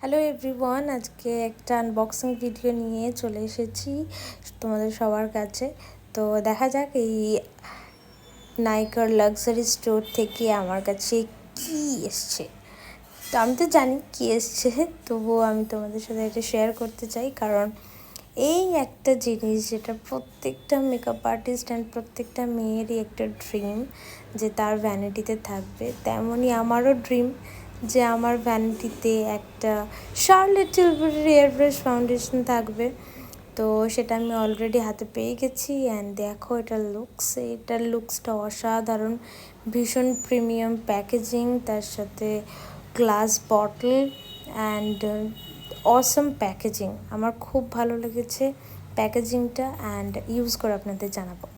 Hello everyone, আজকে একটা unboxing video নিয়ে চলে এসেছি তোমাদের সবার কাছে। তো দেখা যাক এই নাইকার লাক্সারি স্টোর থেকে আমার কাছে কি এসছে। তো আমি তো জানি কি এসছে, তবুও আমি তোমাদের সাথে এটা শেয়ার করতে চাই, কারণ এই একটা জিনিস যেটা প্রত্যেকটা মেকআপ আর্টিস্ট অ্যান্ড প্রত্যেকটা মেয়েরই একটা ড্রিম যে তার ভ্যানিটিতে থাকবে, তেমনই আমারও ড্রিম যে আমার ভ্যানিটিতে একটা শার্লেট টিলবারের এয়ারব্রাশ ফাউন্ডেশন থাকবে। তো সেটা আমি অলরেডি হাতে পেয়ে গেছি অ্যান্ড দেখো এটার লুকসটা অসাধারণ, ভীষণ প্রিমিয়াম প্যাকেজিং, তার সাথে glass bottle and Assam packaging. আমার খুব ভালো লেগেছে প্যাকেজিংটা, অ্যান্ড ইউজ করে আপনাদের জানাবো।